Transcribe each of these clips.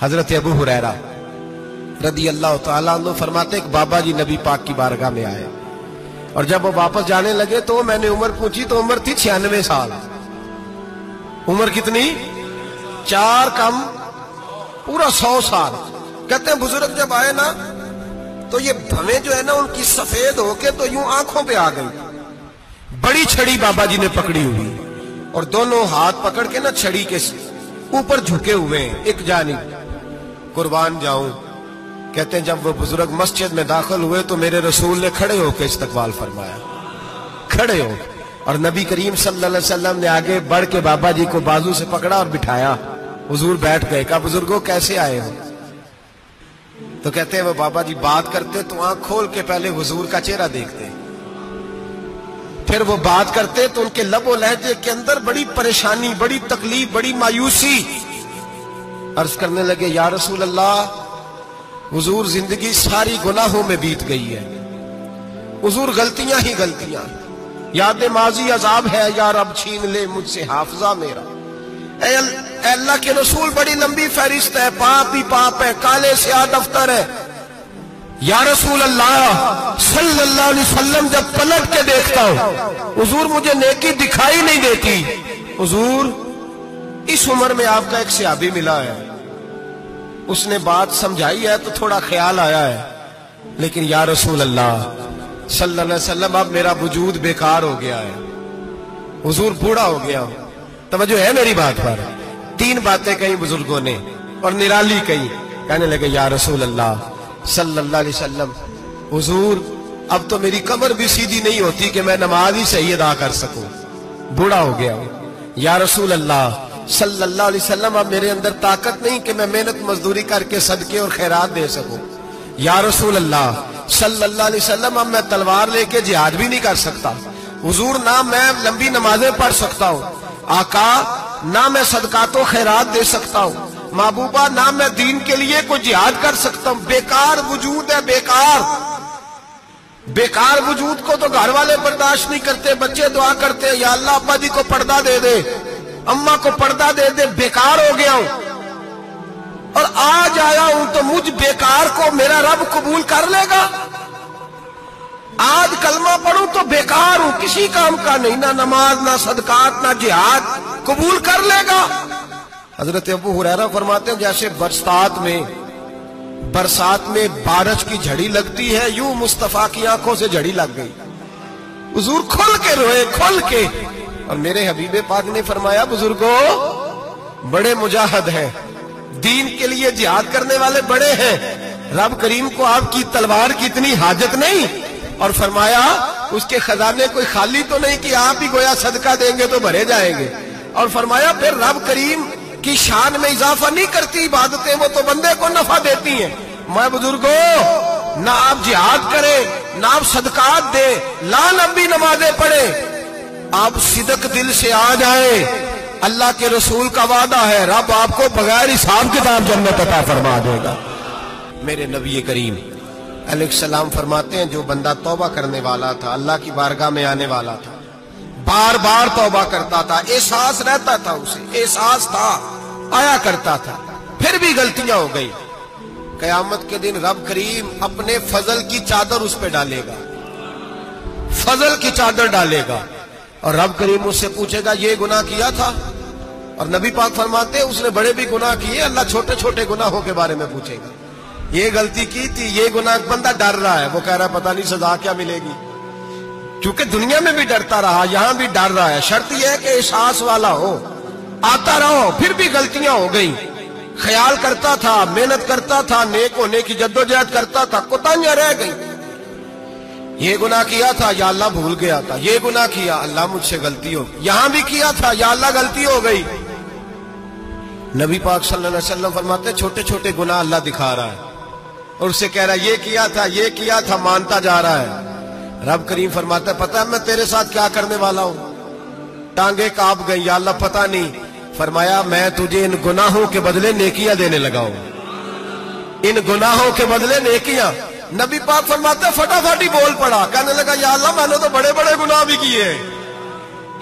حضرت ابو ہریرہ رضی اللہ تعالیٰ عنہ فرماتے ایک بابا جی نبی پاک کی بارگاہ میں آئے اور جب وہ واپس جانے لگے تو میں نے عمر پوچھی تو عمر تھی 96 سال. عمر کتنی؟ 4 کم پورا 100 سال. کہتے ہیں بزرگ جب آئے نا تو یہ بھویں جو ہے نا ان کی سفید ہو کے تو یوں آنکھوں پہ آ گئی. بڑی چھڑی بابا جی نے پکڑی ہوئی اور دونوں ہاتھ پکڑ کے نا چھڑی کے اوپر جھکے ہوئے ہیں ایک جانب. قربان جاؤں. کہتے ہیں جب وہ بزرگ مسجد میں داخل ہوئے تو میرے رسول نے کھڑے ہو کے استقبال فرمایا. کھڑے ہو اور نبی کریم صلی اللہ علیہ وسلم نے آگے بڑھ کے بابا جی کو بازو سے پکڑا اور بٹھایا. حضور بیٹھ گئے. کہا بزرگوں کیسے آئے ہو؟ تو کہتے ہیں وہ بابا جی بات کرتے تو آنکھ کھول کے پہلے حضور کا چہرہ دیکھتے, پھر وہ بات کرتے تو ان کے لب و لہجے کے اندر بڑی پریشانی, بڑی تکلیف, بڑی مایوسی. عرض کرنے لگے یا رسول اللہ حضور زندگی ساری گناہوں میں بیت گئی ہے, حضور غلطیاں ہی غلطیاں, یاد ماضی عذاب ہے, یا رب چھین لے مجھ سے حافظہ میرا. اے اللہ کے رسول بڑی لمبی فہرست ہے, پاپ ہی پاپ ہے, کالے سیاہ دفتر ہے. یا رسول اللہ صلی اللہ علیہ وسلم جب پلٹ کے دیکھتا ہوں حضور مجھے نیکی دکھائی نہیں دیتی. حضور اس عمر میں آپ کا ایک صحابی ملا ہے, اس نے بات سمجھائی ہے تو تھوڑا خیال آیا ہے, لیکن یا رسول اللہ صلی اللہ علیہ وسلم اب میرا وجود بیکار ہو گیا ہے, حضور بوڑھا ہو گیا ہوں. توجہ ہے میری بات پر؟ 3 باتیں کہیں بزرگوں نے اور نرالی کہیں. کہنے لگے یا رسول اللہ صلی اللہ علیہ وسلم حضور اب تو میری کمر بھی سیدھی نہیں ہوتی کہ میں نماز ہی صحیح ادا کر سکوں, بوڑھا ہو گیا ہوں. یا رسول اللہ صلی اللہ علیہ وسلم اب میرے اندر طاقت نہیں کہ میں محنت مزدوری کر کے صدقے اور خیرات دے سکوں. یا رسول اللہ صلی اللہ علیہ وسلم اب میں تلوار لے کے جہاد بھی نہیں کر سکتا. حضور نہ میں لمبی نمازیں پڑھ سکتا ہوں, آقا نہ میں صدقات و خیرات دے سکتا ہوں, محبوبہ نہ میں دین کے لیے کوئی جہاد کر سکتا ہوں. بیکار وجود ہے, بیکار. بیکار وجود کو تو گھر والے برداشت نہیں کرتے, بچے دعا کرتے ہیں یا اللہ ابا جی کو پردہ دے دے, اماں کو پردہ دے دے. بیکار ہو گیا ہوں اور آج آیا ہوں تو مجھ بیکار کو میرا رب قبول کر لے گا؟ آج کلمہ پڑھوں تو بیکار ہوں, کسی کام کا نہیں, نہ نماز نہ صدقات نہ جہاد, قبول کر لے گا؟ حضرت ابو ہریرہ فرماتے ہیں جیسے برسات میں بارش کی جھڑی لگتی ہے یوں مصطفیٰ کی آنکھوں سے جھڑی لگ گئی. حضور کھل کے روئے, کھل کے. اور میرے حبیب پاک نے فرمایا بزرگوں بڑے مجاہد ہیں, دین کے لیے جہاد کرنے والے بڑے ہیں, رب کریم کو آپ کی تلوار کی اتنی حاجت نہیں. اور فرمایا اس کے خزانے کوئی خالی تو نہیں کہ آپ ہی گویا صدقہ دیں گے تو بھرے جائیں گے. اور فرمایا پھر رب کریم کی شان میں اضافہ نہیں کرتی عبادتیں, وہ تو بندے کو نفع دیتی ہیں. میں بزرگوں نہ آپ جہاد کریں نہ آپ صدقات دیں, لا لمبی نمازیں پڑھیں, آپ صدق دل سے آ جائیں, اللہ کے رسول کا وعدہ ہے رب آپ کو بغیر حساب کتاب جنت عطا فرما دے گا. میرے نبی کریم علیہ السلام فرماتے ہیں جو بندہ توبہ کرنے والا تھا, اللہ کی بارگاہ میں آنے والا تھا, بار بار توبہ کرتا تھا, احساس رہتا تھا, اسے احساس تھا, آیا کرتا تھا, پھر بھی غلطیاں ہو گئی, قیامت کے دن رب کریم اپنے فضل کی چادر اس پہ ڈالے گا, فضل کی چادر ڈالے گا, اور رب کریم اس سے پوچھے گا یہ گناہ کیا تھا؟ اور نبی پاک فرماتے ہیں اس نے بڑے بھی گناہ کیے, اللہ چھوٹے چھوٹے گناہوں کے بارے میں پوچھے گا. یہ غلطی کی تھی, یہ گناہ, بندہ ڈر رہا ہے, وہ کہہ رہا ہے پتہ نہیں سزا کیا ملے گی, کیونکہ دنیا میں بھی ڈرتا رہا, یہاں بھی ڈر رہا ہے. شرط یہ ہے کہ احساس والا ہو, آتا رہو. پھر بھی غلطیاں ہو گئی, خیال کرتا تھا, محنت کرتا تھا, نیک ہونے کی جدوجہد کرتا تھا, کوتاہیاں رہ گئی. یہ گناہ کیا تھا یا اللہ بھول گیا تھا, یہ گناہ کیا اللہ مجھ سے غلطی ہو, یہاں بھی کیا تھا یا اللہ غلطی ہو گئی. نبی پاک صلی اللہ علیہ وسلم فرماتے ہیں چھوٹے چھوٹے گناہ اللہ دکھا رہا ہے اور اسے کہہ رہا ہے یہ کیا تھا, مانتا جا رہا ہے. رب کریم فرماتا ہے پتہ ہے میں تیرے ساتھ کیا کرنے والا ہوں؟ ٹانگیں کانپ گئی, یا اللہ پتہ نہیں. فرمایا میں تجھے ان گناہوں کے بدلے نیکیاں دینے لگا ہوں, ان گناہوں کے بدلے نیکیاں. نبی پاک فرماتے ہیں فٹافٹ ہی بول پڑا, کہنے لگا یا اللہ میں نے تو بڑے بڑے گناہ بھی کیے ہیں,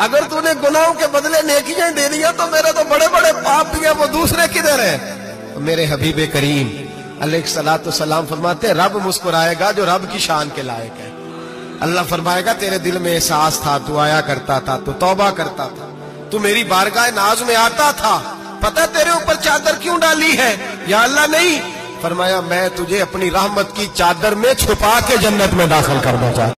اگر تو نے گناہوں کے بدلے نیکیاں دے دیا تو میرے تو بڑے بڑے پاپ بھی ہیں, وہ دوسرے کدھر ہیں؟ میرے حبیب کریم علیہ السلام فرماتے ہیں رب مسکرائے گا جو رب کی شان کے لائق ہے. اللہ فرمائے گا تیرے دل میں احساس تھا، تو آیا کرتا تھا، تو توبہ کرتا تھا، تو میری بارگاہ ناز میں آتا تھا، پتہ تیرے اوپر چادر کیوں ڈالی ہے؟ یا اللہ نہیں، فرمایا میں تجھے اپنی رحمت کی چادر میں چھپا کے جنت میں داخل کرنا چاہتا ہوں.